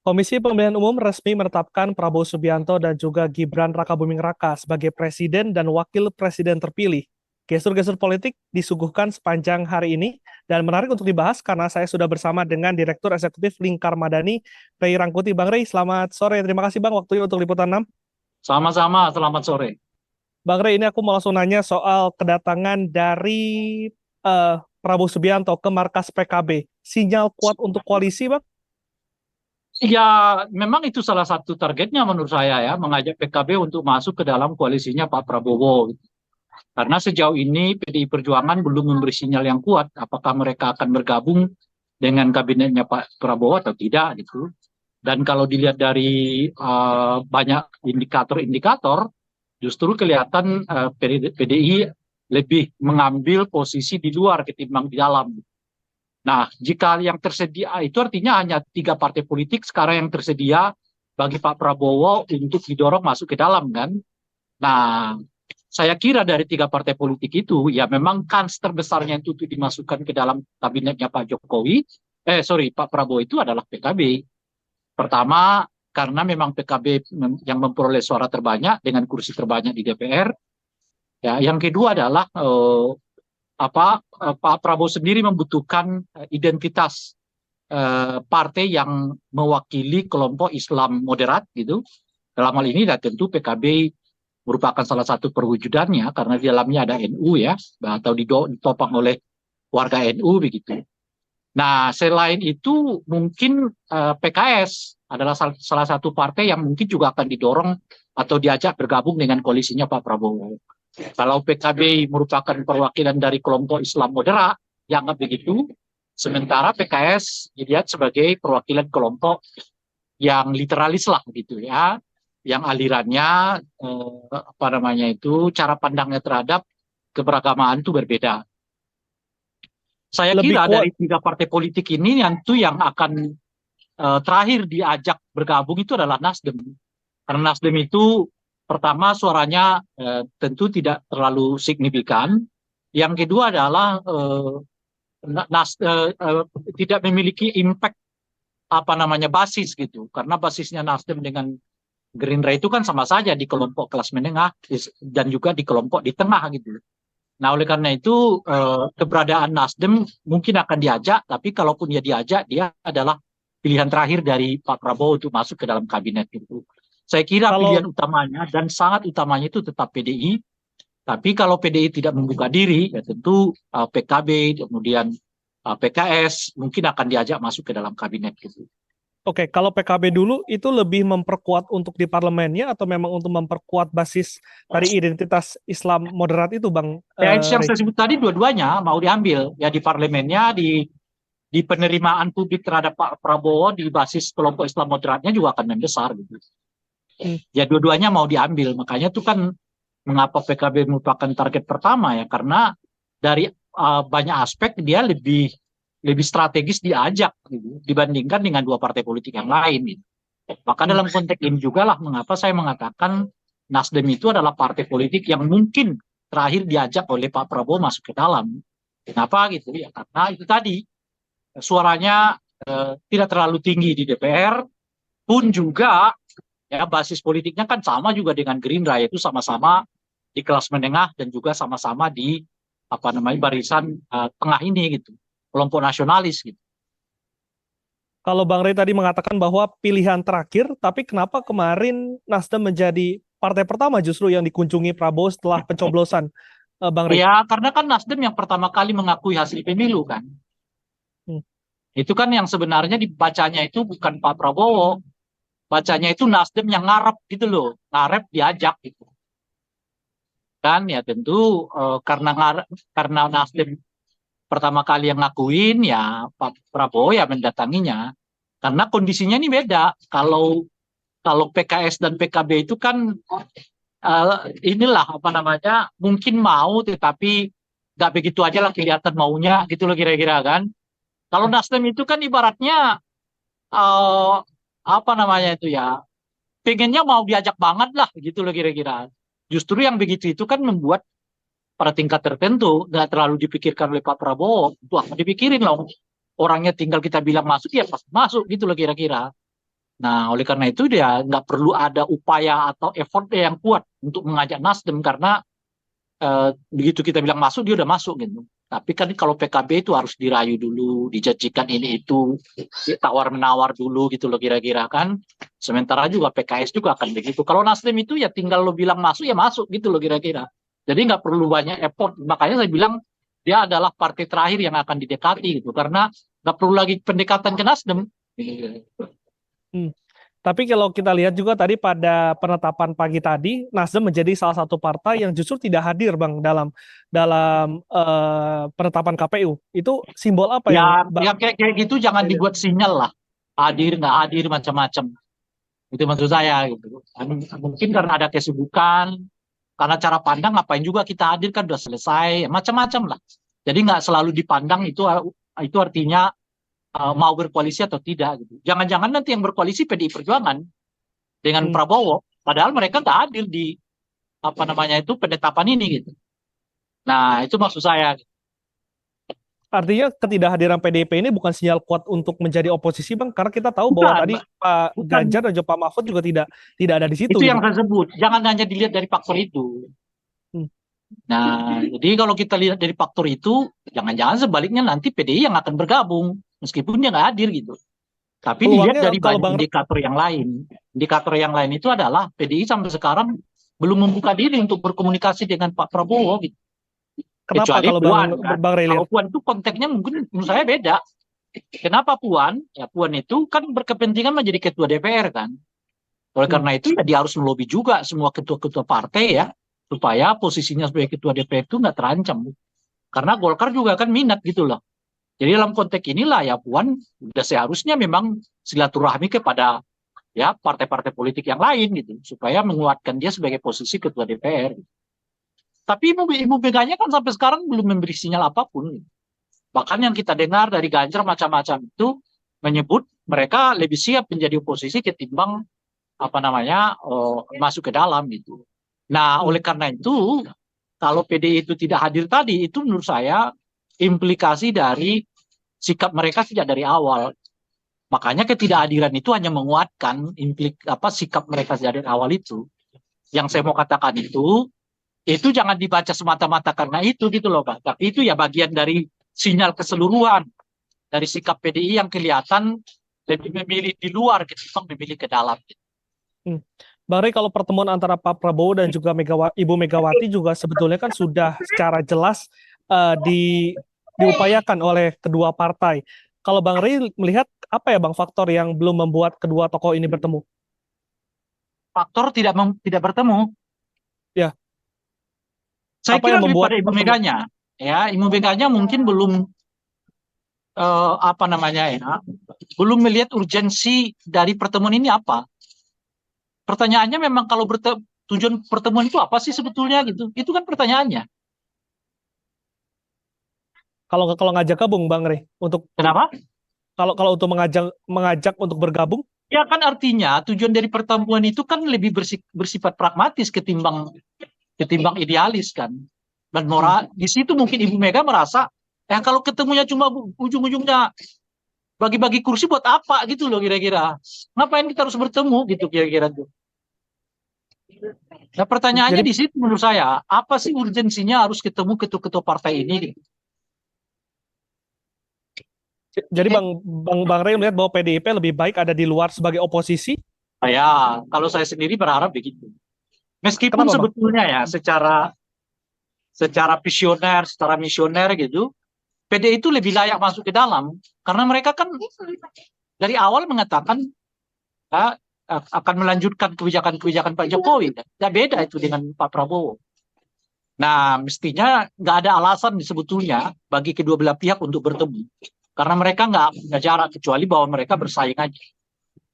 Komisi Pemilihan Umum resmi menetapkan Prabowo Subianto dan juga Gibran Rakabuming Raka sebagai presiden dan wakil presiden terpilih. Gestur-gestur politik disuguhkan sepanjang hari ini dan menarik untuk dibahas karena saya sudah bersama dengan Direktur Eksekutif Lingkar Madani, Ray Rangkuti. Bang Ray, selamat sore. Terima kasih Bang waktunya untuk Liputan 6. Sama-sama, selamat sore. Bang Ray, ini aku mau langsung nanya soal kedatangan dari Prabowo Subianto ke markas PKB. Sinyal kuat untuk koalisi, Bang? Ya, memang itu salah satu targetnya menurut saya ya, mengajak PKB untuk masuk ke dalam koalisinya Pak Prabowo. Karena sejauh ini PDI Perjuangan belum memberi sinyal yang kuat apakah mereka akan bergabung dengan kabinetnya Pak Prabowo atau tidak gitu. Dan kalau dilihat dari banyak indikator-indikator, justru kelihatan PDI lebih mengambil posisi di luar ketimbang di dalam. Nah, jika yang tersedia itu artinya hanya tiga partai politik sekarang yang tersedia bagi Pak Prabowo untuk didorong masuk ke dalam kan. Nah, saya kira dari tiga partai politik itu ya memang kans terbesarnya itu untuk dimasukkan ke dalam kabinetnya Pak Jokowi, Pak Prabowo itu adalah PKB. Pertama, karena memang PKB yang memperoleh suara terbanyak dengan kursi terbanyak di DPR. Ya, yang kedua adalah Pak Prabowo sendiri membutuhkan identitas partai yang mewakili kelompok Islam moderat gitu. Dalam hal ini dan tentu PKB merupakan salah satu perwujudannya karena di dalamnya ada NU ya atau ditopang oleh warga NU begitu. Nah, selain itu mungkin PKS adalah salah satu partai yang mungkin juga akan didorong atau diajak bergabung dengan koalisinya Pak Prabowo. Kalau PKB merupakan perwakilan dari kelompok Islam moderat, dianggap begitu. Sementara PKS dilihat sebagai perwakilan kelompok yang literalis lah gitu ya, yang alirannya apa namanya itu cara pandangnya terhadap keberagamaan itu berbeda. Saya Lebih kira kuat. dari tiga partai politik ini yang akan terakhir diajak bergabung itu adalah Nasdem. Karena Nasdem itu pertama suaranya tentu tidak terlalu signifikan. Yang kedua adalah nas, eh, eh, tidak memiliki impact apa namanya basis gitu. Karena basisnya Nasdem dengan Gerindra itu kan sama saja di kelompok kelas menengah dan juga di kelompok di tengah gitu. Nah, oleh karena itu keberadaan Nasdem mungkin akan diajak, tapi kalaupun dia diajak, dia adalah pilihan terakhir dari Pak Prabowo untuk masuk ke dalam kabinet itu. Saya kira pilihan Kalau utamanya dan sangat utamanya itu tetap PDI, tapi kalau PDI tidak membuka diri, ya tentu PKB, kemudian PKS mungkin akan diajak masuk ke dalam kabinet gitu. Oke, kalau PKB dulu itu lebih memperkuat untuk di parlemennya atau memang untuk memperkuat basis dari identitas Islam moderat itu, Bang Ya, itu yang Rey? saya sebut tadi dua-duanya mau diambil ya di parlemennya, di penerimaan publik terhadap Pak Prabowo di basis kelompok Islam moderatnya juga akan membesar gitu. Hmm. Ya dua-duanya mau diambil. Makanya itu kan mengapa PKB merupakan target pertama ya karena dari banyak aspek dia lebih lebih strategis diajak gitu, dibandingkan dengan dua partai politik yang lain gitu. Maka Hmm. dalam konteks ini juga lah mengapa saya mengatakan Nasdem itu adalah partai politik yang mungkin terakhir diajak oleh Pak Prabowo masuk ke dalam. Kenapa gitu ya? Karena itu tadi suaranya tidak terlalu tinggi di DPR pun juga ya basis politiknya kan sama juga dengan Gerindra yaitu sama-sama di kelas menengah dan juga sama-sama di apa namanya barisan tengah ini gitu kelompok nasionalis gitu. Kalau Bang Rey tadi mengatakan bahwa pilihan terakhir, tapi kenapa kemarin Nasdem menjadi partai pertama justru yang dikunjungi Prabowo setelah pencoblosan, Bang Rey? Ya karena kan Nasdem yang pertama kali mengakui hasil pemilu kan Hmm. itu kan yang sebenarnya dibacanya itu bukan Pak Prabowo, bacanya itu Nasdem yang ngarep gitu loh, ngarep diajak gitu kan ya tentu karena Nasdem pertama kali yang ngakuin ya Pak Prabowo ya mendatanginya karena kondisinya ini beda kalau kalau PKS dan PKB itu kan inilah apa namanya mungkin mau tetapi nggak begitu aja lah kelihatan maunya gitu loh kira-kira kan kalau Nasdem itu kan ibaratnya eh, apa namanya itu ya pengennya mau diajak banget lah gitu loh kira-kira justru yang begitu itu kan membuat pada tingkat tertentu nggak terlalu dipikirkan oleh Pak Prabowo. Wah, dipikirin loh. Orangnya tinggal kita bilang masuk ya pasti masuk gitu loh kira-kira. Nah, oleh karena itu dia nggak perlu ada upaya atau effort yang kuat untuk mengajak Nasdem karena begitu kita bilang masuk dia udah masuk gitu. Tapi kan kalau PKB itu harus dirayu dulu, dijanjikan ini itu, tawar menawar dulu gitu loh kira-kira kan. Sementara juga PKS juga akan begitu. Kalau Nasdem itu ya tinggal lo bilang masuk ya masuk gitu loh kira-kira. Jadi nggak perlu banyak effort. Makanya saya bilang dia adalah partai terakhir yang akan didekati gitu. Karena nggak perlu lagi pendekatan ke Nasdem. Hmm. Tapi kalau kita lihat juga tadi pada penetapan pagi tadi, Nasdem menjadi salah satu partai yang justru tidak hadir, Bang, dalam dalam penetapan KPU. Itu simbol apa yang Ya, Bang? yang kayak gitu jangan dibuat sinyal lah. Hadir nggak hadir macam-macam. Itu maksud saya gitu. Mungkin karena ada kesibukan, karena cara pandang ngapain juga kita hadir kan udah selesai, macam-macam lah. Jadi nggak selalu dipandang itu artinya mau berkoalisi atau tidak gitu. Jangan-jangan nanti yang berkoalisi PDI Perjuangan dengan Hmm. Prabowo, padahal mereka nggak hadir di apa namanya itu penetapan ini gitu. Nah itu maksud saya. Artinya ketidakhadiran PDIP ini bukan sinyal kuat untuk menjadi oposisi, Bang, karena kita tahu bahwa Bukan, tadi Pak bukan Ganjar dan juga Pak Mahfud juga tidak ada di situ itu gitu. yang saya sebut. Jangan hanya dilihat dari faktor itu. Hmm. Nah, jadi kalau kita lihat dari faktor itu, jangan-jangan sebaliknya nanti PDI yang akan bergabung, meskipun dia nggak hadir gitu. Tapi dilihat Peluangnya dari kalau banyak Bang, indikator yang lain. Indikator yang lain itu adalah PDI sampai sekarang belum membuka diri untuk berkomunikasi dengan Pak Prabowo gitu. kenapa Kecuali kalau Puan kan. Bang Ray Kalau lihat? Puan itu konteksnya mungkin menurut saya beda. Kenapa Puan? Ya Puan itu kan berkepentingan menjadi ketua DPR kan. Oleh Hmm. karena itu ya dia harus melobi juga semua ketua-ketua partai ya supaya posisinya sebagai ketua DPR itu nggak terancam. Karena Golkar juga kan minat gitu loh. Jadi dalam konteks inilah ya Puan udah seharusnya memang silaturahmi kepada ya partai-partai politik yang lain gitu supaya menguatkan dia sebagai posisi ketua DPR. Tapi Ibu Meganya kan sampai sekarang belum memberi sinyal apapun. Bahkan yang kita dengar dari Ganjar macam-macam itu menyebut mereka lebih siap menjadi oposisi ketimbang apa namanya masuk ke dalam gitu. Nah, Hmm. oleh karena itu kalau PDI itu tidak hadir tadi itu menurut saya implikasi dari sikap mereka sejak dari awal. Makanya ketidakhadiran itu hanya menguatkan sikap mereka sejak dari awal itu. Yang saya mau katakan itu jangan dibaca semata-mata karena itu gitu loh Pak. Tapi itu ya bagian dari sinyal keseluruhan dari sikap PDI yang kelihatan lebih memilih di luar ketimbang memilih ke dalam. Hmm. Bang Ray, kalau pertemuan antara Pak Prabowo dan juga Ibu Megawati juga sebetulnya kan sudah secara jelas diupayakan oleh kedua partai. Kalau Bang Ray melihat apa ya Bang faktor yang belum membuat kedua tokoh ini bertemu? Faktor tidak bertemu. Ya, Saya apa kira yang lebih membuat pada Ibu pertemuan? Meganya. Ya, Ibu Meganya mungkin belum apa namanya ya, belum melihat urgensi dari pertemuan ini apa. Pertanyaannya memang kalau tujuan pertemuan itu apa sih sebetulnya gitu? Itu kan pertanyaannya. Kalau ngajak gabung Bang Ray untuk Kenapa? kalau untuk mengajak untuk bergabung, Ya kan artinya tujuan dari pertemuan itu kan lebih bersifat pragmatis ketimbang idealis kan. Dan hmm, moral di situ mungkin Ibu Mega merasa kalau ketemunya cuma ujung-ujungnya bagi-bagi kursi buat apa gitu loh kira-kira. Ngapain kita harus bertemu gitu kira-kira tuh. Nah pertanyaannya jadi di situ menurut saya, apa sih urgensinya harus ketemu ketua-ketua partai ini gitu. jadi Bang Ray melihat bahwa PDIP lebih baik ada di luar sebagai oposisi. Kalau saya sendiri berharap begitu. Meskipun Kenapa Bang? sebetulnya ya secara visioner, secara misioner gitu, PD itu lebih layak masuk ke dalam karena mereka kan dari awal mengatakan ya, akan melanjutkan kebijakan-kebijakan Pak Jokowi. Tidak beda itu dengan Pak Prabowo. Nah, mestinya nggak ada alasan sebetulnya bagi kedua belah pihak untuk bertemu. Karena mereka nggak punya jarak kecuali bahwa mereka bersaing aja.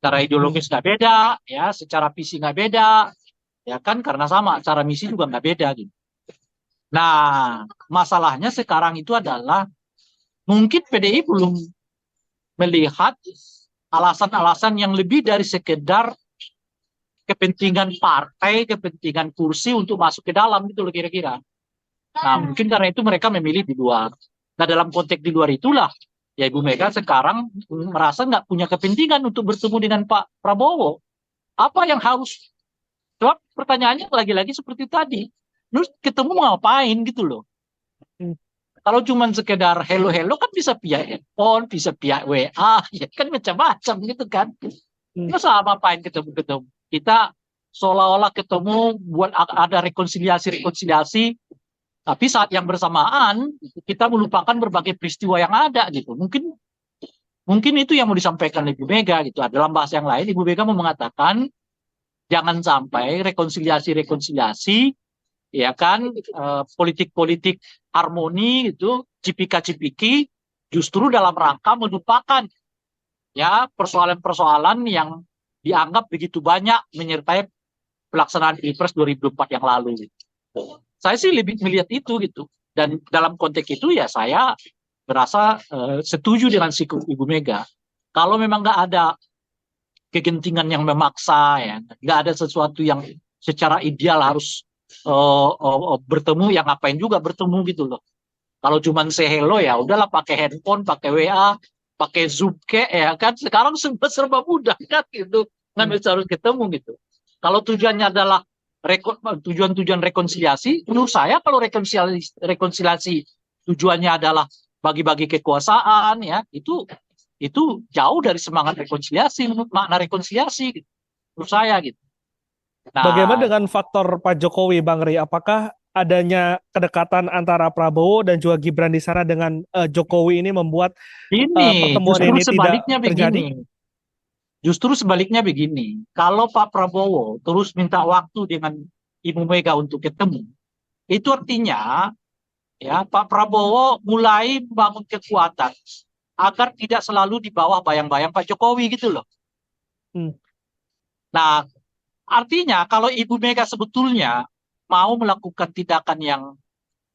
Secara Hmm. ideologis nggak beda, ya, secara visi nggak beda, ya kan karena sama, cara misi juga nggak beda gitu. Nah, masalahnya sekarang itu adalah mungkin PDI belum melihat alasan-alasan yang lebih dari sekedar kepentingan partai, kepentingan kursi untuk masuk ke dalam gitu loh kira-kira. Nah, Hmm. mungkin karena itu mereka memilih di luar. Nah, dalam konteks di luar itulah ya Ibu Mega sekarang merasa nggak punya kepentingan untuk bertemu dengan Pak Prabowo. Apa yang harus, sebab pertanyaannya lagi-lagi seperti tadi, terus ketemu mau ngapain gitu loh. Hmm. Kalau cuma sekedar hello-hello kan bisa via handphone, bisa via WA, ya kan macam-macam gitu kan. Terus sama ngapain ketemu-ketemu? Kita seolah-olah ketemu buat ada rekonsiliasi-rekonsiliasi, tapi saat yang bersamaan kita melupakan berbagai peristiwa yang ada gitu. Mungkin itu yang mau disampaikan Ibu Mega gitu. Dalam bahasa yang lain, Ibu Mega mau mengatakan jangan sampai rekonsiliasi-rekonsiliasi, ya kan, politik-politik harmoni itu, cipika-cipiki, justru dalam rangka melupakan ya persoalan-persoalan yang dianggap begitu banyak menyertai pelaksanaan Pilpres 2004 yang lalu. Saya sih lebih melihat itu gitu. Dan dalam konteks itu ya saya berasa setuju dengan sikap Ibu Mega. Kalau memang nggak ada kegentingan yang memaksa, ya, nggak ada sesuatu yang secara ideal harus bertemu, yang ngapain juga bertemu gitu loh. Kalau cuma say hello ya udahlah, pakai handphone, pakai WA, pakai Zoom ya kan. Sekarang serba mudah kan gitu. Nggak harus ketemu gitu. Kalau tujuannya adalah tujuan-tujuan rekonsiliasi, menurut saya kalau rekonsiliasi tujuannya adalah bagi-bagi kekuasaan, ya itu jauh dari semangat rekonsiliasi, menurut makna rekonsiliasi gitu, menurut saya gitu. Bagaimana Nah, dengan faktor Pak Jokowi, Bang Rey? Apakah adanya kedekatan antara Prabowo dan juga Gibran di sana dengan Jokowi ini membuat ini pertemuan justru ini tidak sebaliknya terjadi? begini. Justru sebaliknya begini. Kalau Pak Prabowo terus minta waktu dengan Ibu Mega untuk ketemu, itu artinya ya Pak Prabowo mulai membangun kekuatan agar tidak selalu di bawah bayang-bayang Pak Jokowi gitu loh. Hmm. Nah, artinya kalau Ibu Mega sebetulnya mau melakukan tindakan yang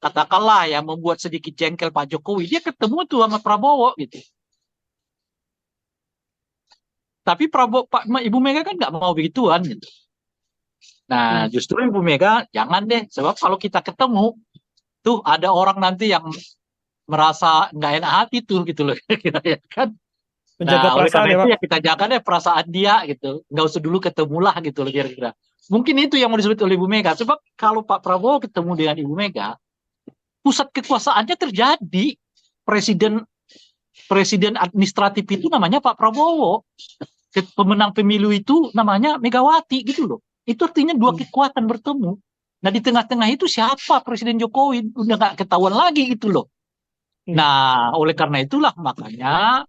katakanlah ya membuat sedikit jengkel Pak Jokowi, dia ketemu tuh sama Prabowo gitu. Tapi Ibu Mega kan nggak mau begituan gitu. Nah, Hmm. justru Ibu Mega jangan deh, sebab kalau kita ketemu tuh ada orang nanti yang merasa nggak enak hati tuh gitu loh, kira ya kan. Menjaga Nah, oleh perasaan karena ya, itu Pak. ya kita jaga deh perasaan dia gitu, nggak usah dulu ketemulah gitu loh kira-kira. Mungkin itu yang mau disebut oleh Ibu Mega, sebab kalau Pak Prabowo ketemu dengan Ibu Mega, pusat kekuasaannya terjadi, presiden presiden administratif itu namanya Pak Prabowo, pemenang pemilu itu namanya Megawati gitu loh. Itu artinya dua Hmm. kekuatan bertemu. Nah, di tengah-tengah itu siapa Presiden Jokowi, udah nggak ketahuan lagi gitu loh. Hmm. Nah, oleh karena itulah makanya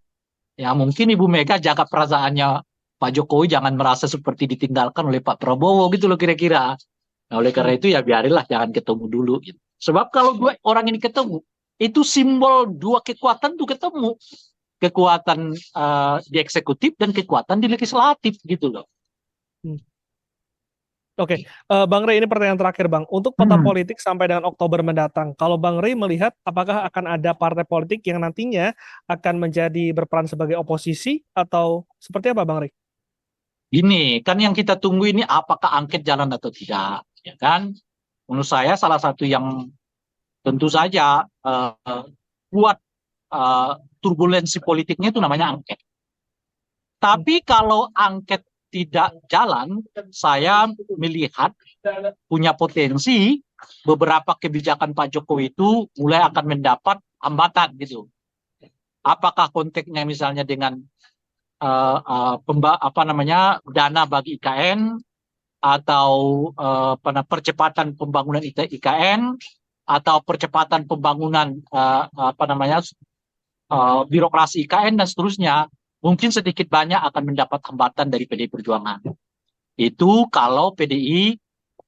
ya mungkin Ibu Mega jaga perasaannya Pak Jokowi jangan merasa seperti ditinggalkan oleh Pak Prabowo gitu loh kira-kira. Nah, oleh Hmm. karena itu ya biarilah jangan ketemu dulu gitu. Sebab kalau dua orang ini ketemu, itu simbol dua kekuatan tuh ketemu. Kekuatan di eksekutif dan kekuatan di legislatif gitu loh. Hmm. Oke, Bang Rey, ini pertanyaan terakhir, Bang. Untuk peta Hmm. politik sampai dengan Oktober mendatang, kalau Bang Rey melihat apakah akan ada partai politik yang nantinya akan menjadi berperan sebagai oposisi atau seperti apa, Bang Rey? Ini kan yang kita tunggu ini apakah angket jalan atau tidak, ya kan? Menurut saya salah satu yang tentu saja buat eh, turbulensi politiknya itu namanya angket. Hmm. Tapi kalau angket tidak jalan, saya melihat punya potensi beberapa kebijakan Pak Jokowi itu mulai akan mendapat hambatan gitu. Apakah konteksnya misalnya dengan apa namanya dana bagi IKN atau percepatan pembangunan IKN atau percepatan pembangunan apa namanya birokrasi IKN dan seterusnya, mungkin sedikit banyak akan mendapat hambatan dari PDI Perjuangan. Itu kalau PDI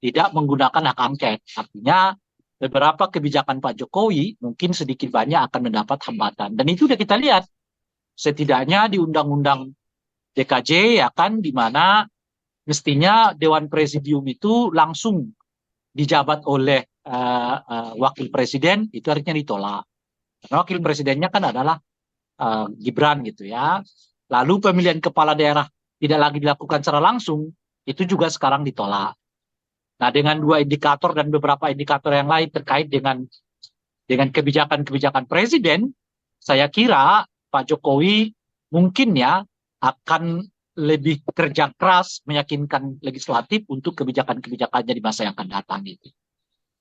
tidak menggunakan hak angket. Artinya beberapa kebijakan Pak Jokowi mungkin sedikit banyak akan mendapat hambatan. Dan itu udah kita lihat. Setidaknya di Undang-Undang DKJ ya kan, di mana mestinya Dewan Presidium itu langsung dijabat oleh wakil presiden, itu artinya ditolak. Karena wakil Hmm. presidennya kan adalah Gibran gitu ya. Lalu pemilihan kepala daerah tidak lagi dilakukan secara langsung, itu juga sekarang ditolak. Nah, dengan dua indikator dan beberapa indikator yang lain terkait dengan kebijakan-kebijakan presiden, saya kira Pak Jokowi mungkin ya akan lebih kerja keras meyakinkan legislatif untuk kebijakan-kebijakannya di masa yang akan datang gitu.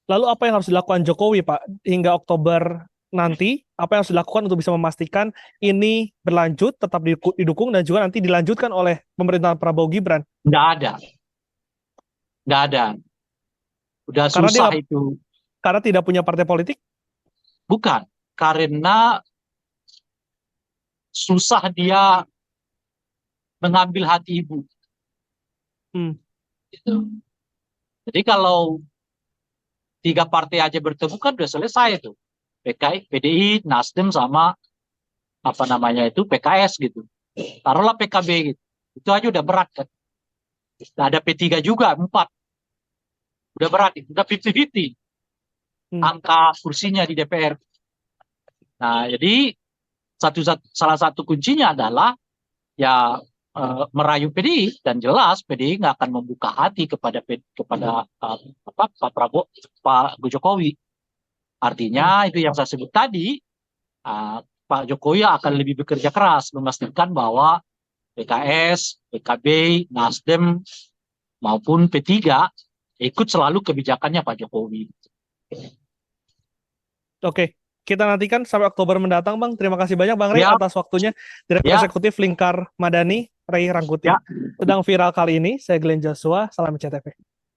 Lalu apa yang harus dilakukan Jokowi, Pak, hingga Oktober nanti? Apa yang harus dilakukan untuk bisa memastikan ini berlanjut, tetap didukung, dan juga nanti dilanjutkan oleh pemerintahan Prabowo Gibran? Nggak ada, nggak ada. Udah Karena dia susah nggak- itu. karena tidak punya partai politik. Bukan, karena susah dia mengambil hati ibu. Hmm. Gitu. Jadi kalau tiga partai aja bertemu kan udah selesai tuh. PKI, PDI, Nasdem sama apa namanya itu PKS gitu. Taruhlah PKB gitu. Itu aja udah berat kan. Nah, ada P3 juga, 4. Udah berat, udah 50-50 Hmm. angka kursinya di DPR. Nah, jadi salah satu kuncinya adalah ya merayu PDI, dan jelas PDI nggak akan membuka hati kepada Pak Prabowo, Pak Jokowi. Hmm. Artinya itu yang saya sebut tadi, Pak Jokowi akan lebih bekerja keras memastikan bahwa PKS, PKB, Nasdem maupun P3 ikut selalu kebijakannya Pak Jokowi. Oke, kita nantikan sampai Oktober mendatang, Bang. Terima kasih banyak, Bang Rey, Ya, atas waktunya. Direktur ya, Eksekutif Lingkar Madani, Rey Rangkuti. ya. Sedang viral kali ini, saya Glenn Joshua, salam CTV.